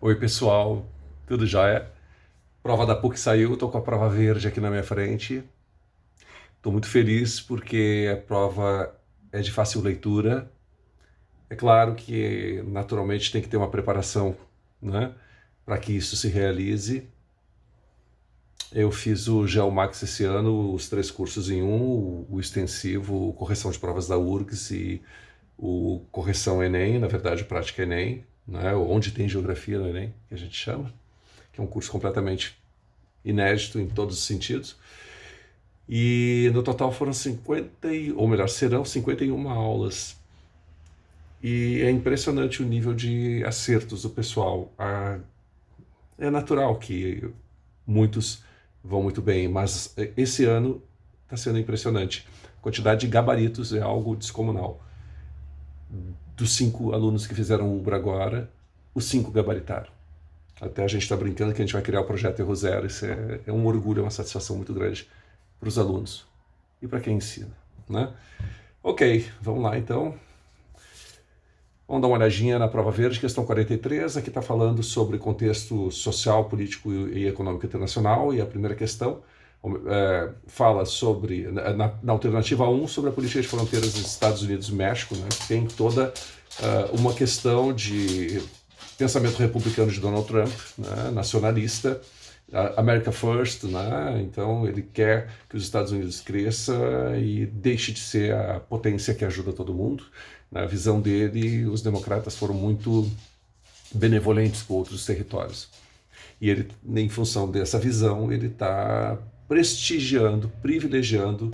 Oi, pessoal, tudo jóia? Prova da PUC saiu, estou com a prova verde aqui na minha frente. Estou muito feliz porque a prova é de fácil leitura. É claro que, naturalmente, tem que ter uma preparação, né, para que isso se realize. Eu fiz o GeoMax esse ano, os 3 cursos em um, o extensivo, o correção de provas da URGS e o correção Enem, na verdade, prática Enem, né, onde tem geografia no Enem, que a gente chama, que é um curso completamente inédito em todos os sentidos. E no total foram 50, ou melhor, serão 51 aulas. E é impressionante o nível de acertos do pessoal. É natural que muitos vão muito bem, mas esse ano está sendo impressionante. A quantidade de gabaritos é algo descomunal. Dos 5 alunos que fizeram o UBRA agora, os 5 gabaritaram. Até a gente está brincando que a gente vai criar o projeto Erro Zero. Isso é um orgulho, é uma satisfação muito grande para os alunos e para quem ensina, né? Ok, vamos lá então. Vamos dar uma olhadinha na prova verde, questão 43. Aqui está falando sobre contexto social, político e econômico internacional. E a primeira questão fala sobre, na alternativa 1, sobre a política de fronteiras dos Estados Unidos e México, né? Tem toda uma questão de pensamento republicano de Donald Trump, né, nacionalista, America First, né, então ele quer que os Estados Unidos cresça e deixe de ser a potência que ajuda todo mundo. Na visão dele, os democratas foram muito benevolentes com outros territórios. E ele, em função dessa visão, ele está prestigiando, privilegiando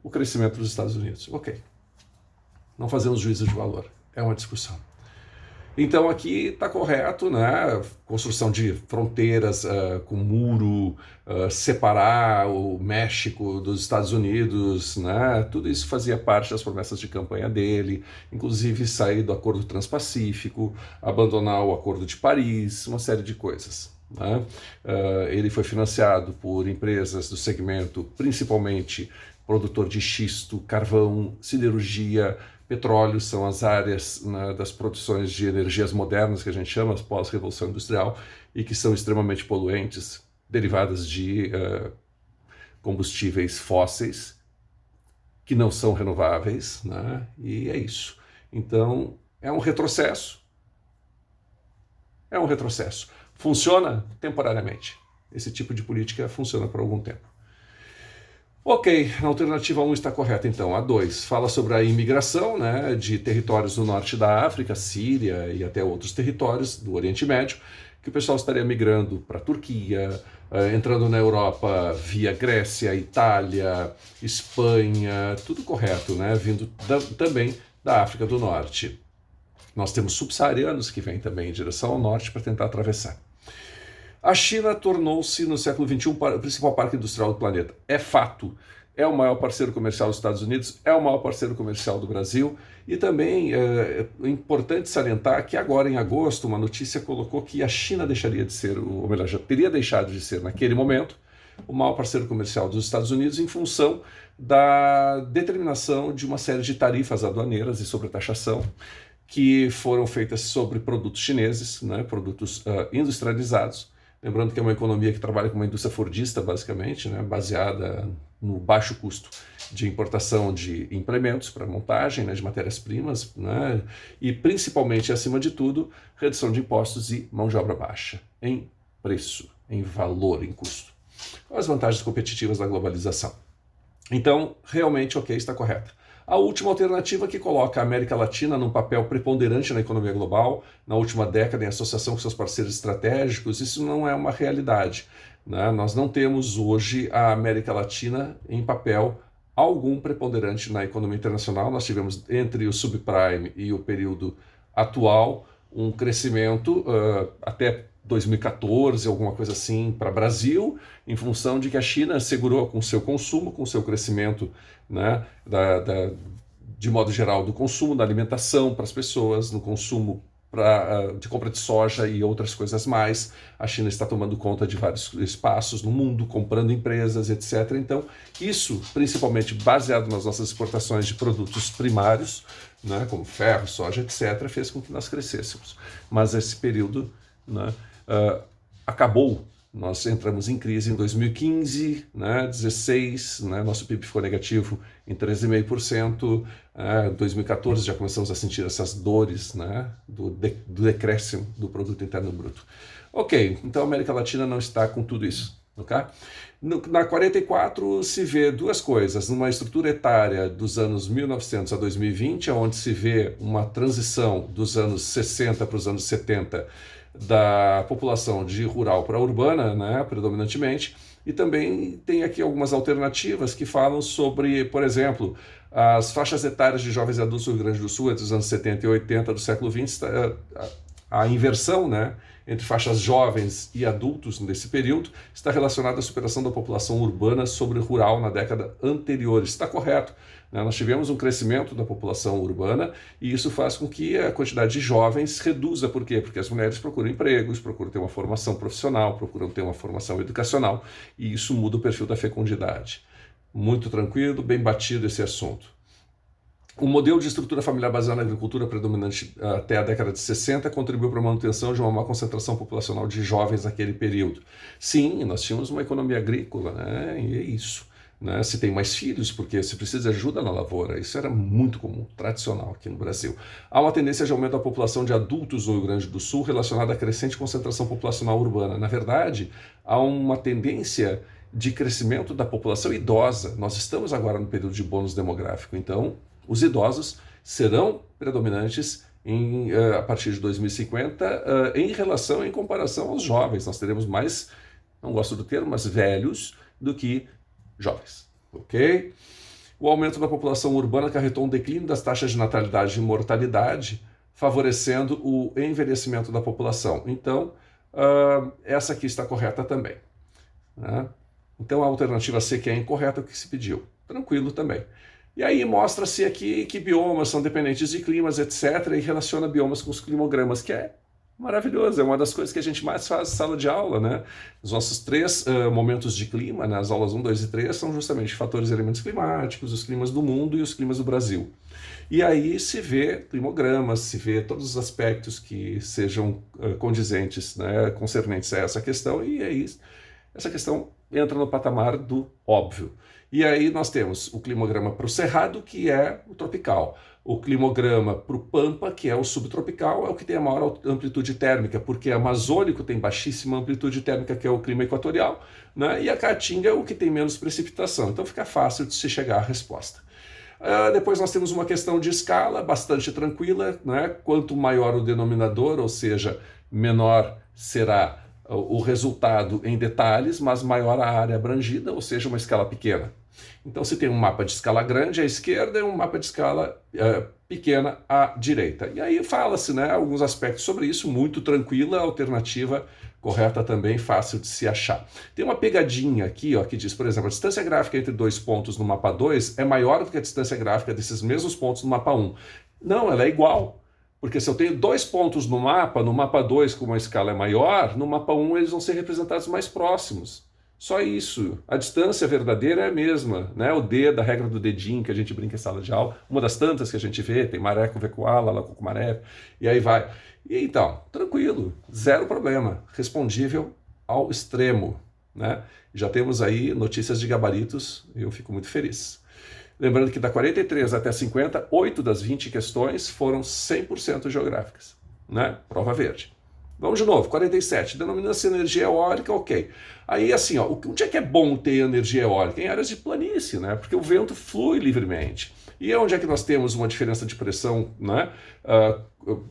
o crescimento dos Estados Unidos. Ok. Não fazemos juízo de valor. É uma discussão. Então aqui está correto, né? Construção de fronteiras com muro, separar o México dos Estados Unidos, né? Tudo isso fazia parte das promessas de campanha dele, inclusive sair do Acordo Transpacífico, abandonar o Acordo de Paris, uma série de coisas, né? Ele foi financiado por empresas do segmento, principalmente produtor de xisto, carvão, siderurgia, petróleo, são as áreas, né, das produções de energias modernas, que a gente chama, pós-revolução industrial, e que são extremamente poluentes, derivadas de combustíveis fósseis, que não são renováveis, né? E é isso. Então, é um retrocesso. É um retrocesso. Funciona temporariamente. Esse tipo de política funciona por algum tempo. Ok, a alternativa 1 está correta então. A 2 fala sobre a imigração, né, de territórios do norte da África, Síria e até outros territórios do Oriente Médio, que o pessoal estaria migrando para a Turquia, entrando na Europa via Grécia, Itália, Espanha, tudo correto, né, vindo também da África do Norte. Nós temos subsaarianos que vêm também em direção ao norte para tentar atravessar. A China tornou-se, no século XXI, o principal parque industrial do planeta. É fato. É o maior parceiro comercial dos Estados Unidos, é o maior parceiro comercial do Brasil. E também é importante salientar que agora, em agosto, uma notícia colocou que a China deixaria de ser, ou melhor, já teria deixado de ser, naquele momento, o maior parceiro comercial dos Estados Unidos em função da determinação de uma série de tarifas aduaneiras e sobretaxação que foram feitas sobre produtos chineses, né, produtos industrializados. Lembrando que é uma economia que trabalha com uma indústria fordista, basicamente, né, baseada no baixo custo de importação de implementos para montagem, né, de matérias-primas, né, e principalmente, acima de tudo, redução de impostos e mão de obra baixa, em preço, em valor, em custo. As vantagens competitivas da globalização. Então, realmente, ok, está correta. A última alternativa que coloca a América Latina num papel preponderante na economia global, na última década em associação com seus parceiros estratégicos, isso não é uma realidade, né? Nós não temos hoje a América Latina em papel algum preponderante na economia internacional. Nós tivemos entre o subprime e o período atual um crescimento até 2014, alguma coisa assim, para o Brasil, em função de que a China segurou com seu consumo, com seu crescimento, né, de modo geral, do consumo, da alimentação para as pessoas, no consumo de compra de soja e outras coisas mais. A China está tomando conta de vários espaços no mundo, comprando empresas, etc. Então, isso, principalmente baseado nas nossas exportações de produtos primários, né, como ferro, soja, etc., fez com que nós crescêssemos. Mas esse período, né, acabou. Nós entramos em crise em 2015, né, 16, né, nosso PIB ficou negativo em 13,5%. Em 2014 já começamos a sentir essas dores, né, do decréscimo do produto interno bruto. Ok, então a América Latina não está com tudo isso. Okay? Na 44 se vê duas coisas, numa estrutura etária dos anos 1900 a 2020, onde se vê uma transição dos anos 60 para os anos 70 da população de rural para urbana, né, predominantemente, e também tem aqui algumas alternativas que falam sobre, por exemplo, as faixas etárias de jovens adultos do Rio Grande do Sul entre os anos 70 e 80 do século XX, a inversão, né, entre faixas jovens e adultos nesse período está relacionada à superação da população urbana sobre rural na década anterior. Isso está correto. Né? Nós tivemos um crescimento da população urbana e isso faz com que a quantidade de jovens reduza. Por quê? Porque as mulheres procuram empregos, procuram ter uma formação profissional, procuram ter uma formação educacional e isso muda o perfil da fecundidade. Muito tranquilo, bem batido esse assunto. O modelo de estrutura familiar baseado na agricultura predominante até a década de 60 contribuiu para a manutenção de uma maior concentração populacional de jovens naquele período. Sim, nós tínhamos uma economia agrícola, né? E é isso. Né? Se tem mais filhos, porque se precisa de ajuda na lavoura, isso era muito comum, tradicional aqui no Brasil. Há uma tendência de aumento da população de adultos no Rio Grande do Sul relacionada à crescente concentração populacional urbana. Na verdade, há uma tendência de crescimento da população idosa. Nós estamos agora no período de bônus demográfico, então os idosos serão predominantes a partir de 2050 em comparação aos jovens. Nós teremos mais, não gosto do termo, mas velhos do que jovens. Ok? O aumento da população urbana acarretou um declínio das taxas de natalidade e mortalidade, favorecendo o envelhecimento da população. Então, essa aqui está correta também. Né? Então, a alternativa C, que é incorreta, é o que se pediu. Tranquilo também. E aí mostra-se aqui que biomas são dependentes de climas, etc., e relaciona biomas com os climogramas, que é maravilhoso, é uma das coisas que a gente mais faz em sala de aula, né? Os nossos 3 momentos de clima, né, as aulas 1, 2 e 3, são justamente fatores e elementos climáticos, os climas do mundo e os climas do Brasil. E aí se vê climogramas, se vê todos os aspectos que sejam condizentes, né, concernentes a essa questão, e aí essa questão entra no patamar do óbvio. E aí nós temos o climograma para o Cerrado, que é o tropical. O climograma para o Pampa, que é o subtropical, é o que tem a maior amplitude térmica, porque o amazônico tem baixíssima amplitude térmica, que é o clima equatorial, né? E a Caatinga é o que tem menos precipitação. Então fica fácil de se chegar à resposta. Depois nós temos uma questão de escala bastante tranquila, né? Quanto maior o denominador, ou seja, menor será o resultado em detalhes, mas maior a área abrangida, ou seja, uma escala pequena. Então, se tem um mapa de escala grande à esquerda e um mapa de escala pequena à direita. E aí fala-se, né, alguns aspectos sobre isso, muito tranquila, alternativa correta também, fácil de se achar. Tem uma pegadinha aqui, ó, que diz, por exemplo, a distância gráfica entre 2 pontos no mapa 2 é maior do que a distância gráfica desses mesmos pontos no mapa 1. Não, ela é igual. Porque se eu tenho 2 pontos no mapa 2, como a escala é maior, no mapa 1 eles vão ser representados mais próximos. Só isso. A distância verdadeira é a mesma, né? O D da regra do dedinho que a gente brinca em sala de aula, uma das tantas que a gente vê, tem maré com vecoala, lá com maré, e aí vai. E então, tranquilo, zero problema, respondível ao extremo, né? Já temos aí notícias de gabaritos, eu fico muito feliz. Lembrando que da 43 até 50, 8 das 20 questões foram 100% geográficas, né? Prova verde. Vamos de novo, 47, denomina-se energia eólica, ok. Aí assim, ó, onde é que é bom ter energia eólica? Em áreas de planície, né? Porque o vento flui livremente. E onde é que nós temos uma diferença de pressão, né,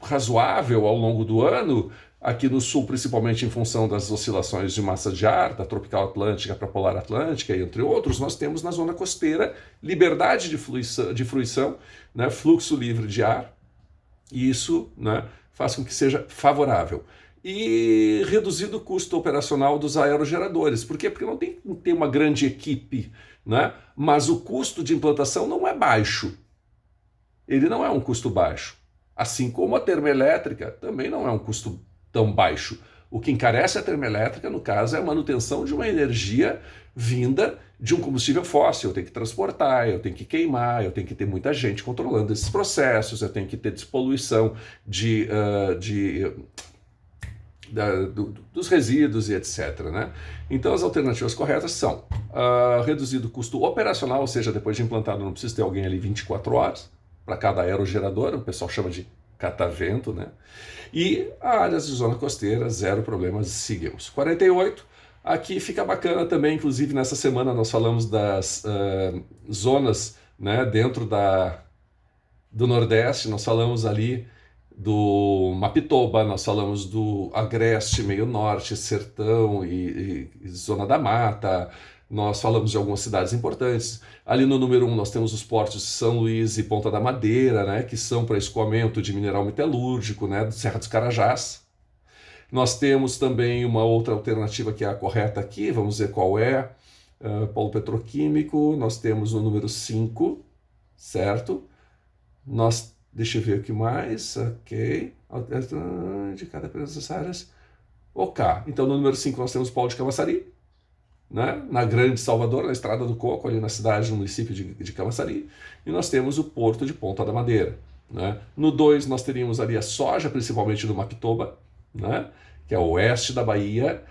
razoável ao longo do ano? Aqui no sul, principalmente em função das oscilações de massa de ar, da tropical atlântica para a polar atlântica, entre outros, nós temos na zona costeira liberdade de fruição, né, fluxo livre de ar, e isso, né, faz com que seja favorável. E reduzido o custo operacional dos aerogeradores. Por quê? Porque não tem uma grande equipe, né, mas o custo de implantação não é baixo. Ele não é um custo baixo. Assim como a termoelétrica também não é um custo tão baixo. O que encarece a termoelétrica, no caso, é a manutenção de uma energia vinda de um combustível fóssil. Eu tenho que transportar, eu tenho que queimar, eu tenho que ter muita gente controlando esses processos, eu tenho que ter despoluição dos resíduos e etc. Né? Então as alternativas corretas são reduzir o custo operacional, ou seja, depois de implantado não precisa ter alguém ali 24 horas para cada aerogerador, o pessoal chama de catavento, né? E áreas de zona costeira, zero problemas, seguimos. 48, aqui fica bacana também, inclusive nessa semana nós falamos das zonas, né, dentro do Nordeste, nós falamos ali do Mapitoba, nós falamos do Agreste, meio norte, sertão e zona da mata, nós falamos de algumas cidades importantes. Ali no número 1 nós temos os portos de São Luís e Ponta da Madeira, né, que são para escoamento de mineral metalúrgico, né, do Serra dos Carajás. Nós temos também uma outra alternativa que é a correta aqui, vamos ver qual é, polo petroquímico, nós temos o número 5, certo? Deixa eu ver o que mais, ok, de cada dessas áreas, ok. Então no número 5 nós temos o polo de Camaçari, né? Na Grande Salvador, na Estrada do Coco, ali na cidade, no município de Camaçari, e nós temos o Porto de Ponta da Madeira. Né? No 2 nós teríamos ali a soja, principalmente do Mapitoba, né? Que é o oeste da Bahia.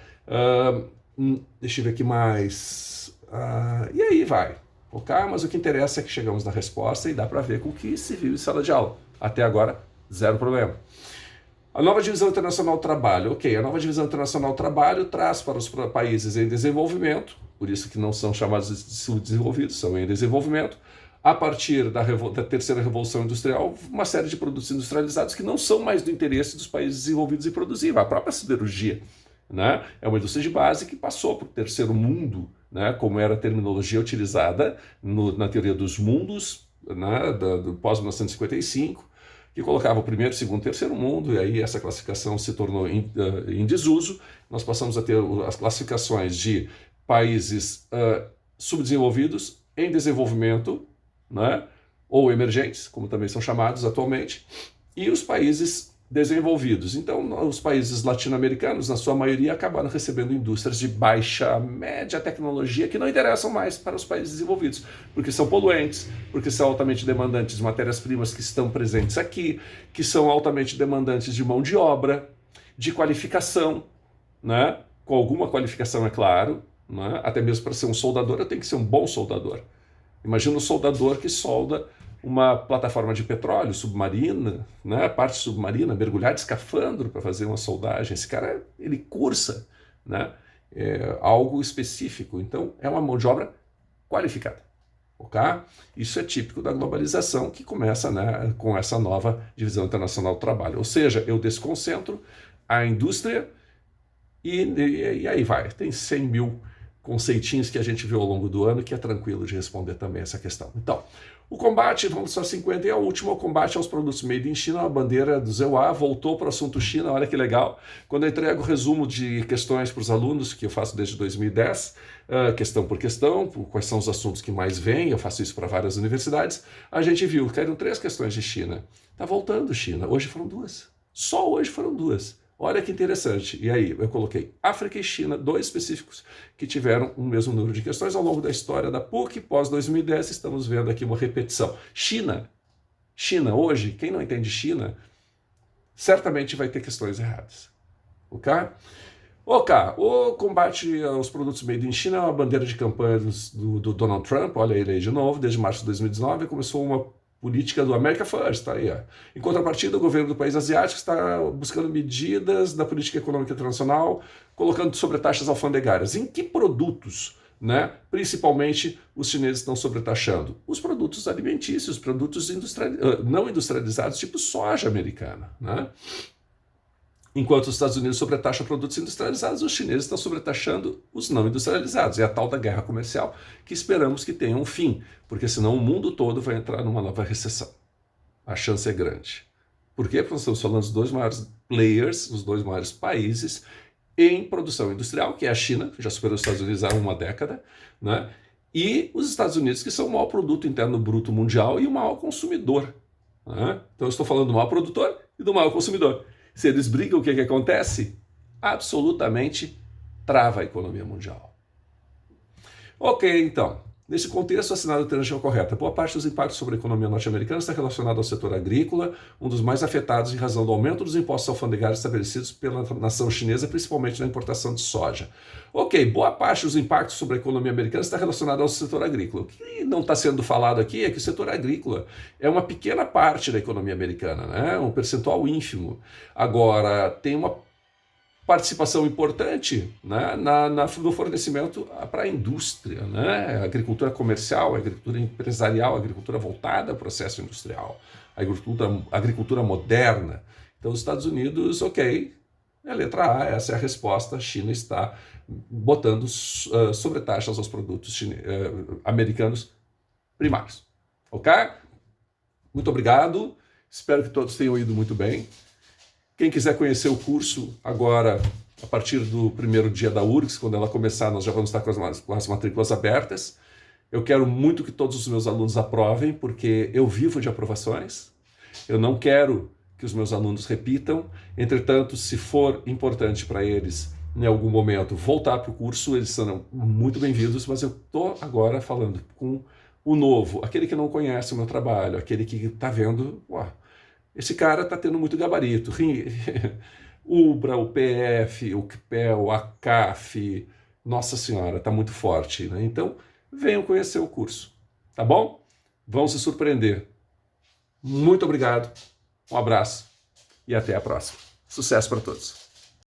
Deixa eu ver aqui mais. E aí vai. Ok? Mas o que interessa é que chegamos na resposta e dá para ver com o que se viu em sala de aula. Até agora, zero problema. A nova divisão internacional do trabalho. Ok, a nova divisão internacional do trabalho traz para os países em desenvolvimento, por isso que não são chamados de subdesenvolvidos, são em desenvolvimento, a partir da terceira revolução industrial, uma série de produtos industrializados que não são mais do interesse dos países desenvolvidos em produzir. A própria siderurgia, né, é uma indústria de base que passou para o terceiro mundo, né, como era a terminologia utilizada na teoria dos mundos, né, do pós-1955, que colocava o primeiro, segundo, terceiro mundo, e aí essa classificação se tornou em desuso. Nós passamos a ter as classificações de países subdesenvolvidos, em desenvolvimento, né, ou emergentes, como também são chamados atualmente, e os países desenvolvidos. Então, os países latino-americanos, na sua maioria, acabaram recebendo indústrias de baixa, média tecnologia que não interessam mais para os países desenvolvidos, porque são poluentes, porque são altamente demandantes de matérias-primas que estão presentes aqui, que são altamente demandantes de mão de obra, de qualificação, né? Com alguma qualificação, é claro, né? Até mesmo para ser um soldador, eu tenho que ser um bom soldador. Imagina um soldador que solda uma plataforma de petróleo submarina, né, parte submarina, mergulhar de escafandro para fazer uma soldagem. Esse cara, ele cursa, né, algo específico. Então, é uma mão de obra qualificada. Okay? Isso é típico da globalização que começa, né, com essa nova divisão internacional do trabalho. Ou seja, eu desconcentro a indústria e aí vai. Tem 100 mil conceitinhos que a gente viu ao longo do ano que é tranquilo de responder também essa questão. Então, o combate, vamos só 50, e a última, o combate aos produtos made in China, a bandeira do ZEUA voltou para o assunto China, olha que legal. Quando eu entrego o resumo de questões para os alunos, que eu faço desde 2010, questão por questão, quais são os assuntos que mais vêm, eu faço isso para várias universidades, a gente viu que eram 3 questões de China. Está voltando China, hoje foram 2. Só hoje foram 2. Olha que interessante. E aí, eu coloquei África e China, 2 específicos, que tiveram o mesmo número de questões ao longo da história da PUC. Pós-2010, estamos vendo aqui uma repetição. China hoje, quem não entende China, certamente vai ter questões erradas. Ok? O combate aos produtos made in China é uma bandeira de campanha do Donald Trump, olha ele aí de novo, desde março de 2019, começou uma política do America First, tá aí. Em contrapartida, o governo do país asiático está buscando medidas da política econômica internacional, colocando sobretaxas alfandegárias. Em que produtos, né, principalmente os chineses estão sobretaxando? Os produtos alimentícios, produtos não industrializados, tipo soja americana, né? Enquanto os Estados Unidos sobretaxam produtos industrializados, os chineses estão sobretaxando os não industrializados. É a tal da guerra comercial que esperamos que tenha um fim, porque senão o mundo todo vai entrar numa nova recessão. A chance é grande. Por quê? Porque nós estamos falando dos 2 maiores players, os 2 maiores países em produção industrial, que é a China, que já superou os Estados Unidos há uma década, né? E os Estados Unidos, que são o maior produto interno bruto mundial e o maior consumidor. Né? Então eu estou falando do maior produtor e do maior consumidor. Se eles brigam, o que acontece? Absolutamente trava a economia mundial. Ok, então. Nesse contexto, assinada a alternativa correta. Boa parte dos impactos sobre a economia norte-americana está relacionado ao setor agrícola, um dos mais afetados em razão do aumento dos impostos alfandegários estabelecidos pela nação chinesa, principalmente na importação de soja. Ok, boa parte dos impactos sobre a economia americana está relacionado ao setor agrícola. O que não está sendo falado aqui é que o setor agrícola é uma pequena parte da economia americana, né? Um percentual ínfimo. Agora, tem uma participação importante, né, no fornecimento para a indústria, né, a agricultura comercial, a agricultura empresarial, a agricultura voltada ao processo industrial, a agricultura moderna. Então, os Estados Unidos, ok, é a letra A, essa é a resposta. A China está botando sobretaxas aos produtos americanos primários. Ok? Muito obrigado. Espero que todos tenham ido muito bem. Quem quiser conhecer o curso agora, a partir do primeiro dia da URGS, quando ela começar, nós já vamos estar com as matrículas abertas. Eu quero muito que todos os meus alunos aprovem, porque eu vivo de aprovações. Eu não quero que os meus alunos repitam. Entretanto, se for importante para eles, em algum momento, voltar para o curso, eles serão muito bem-vindos, mas eu estou agora falando com o novo, aquele que não conhece o meu trabalho, aquele que está vendo, uau, esse cara está tendo muito gabarito. UBRA, o PF, o CPEL, a CAF, nossa senhora, está muito forte, né? Então, venham conhecer o curso, tá bom? Vão se surpreender. Muito obrigado, um abraço e até a próxima. Sucesso para todos.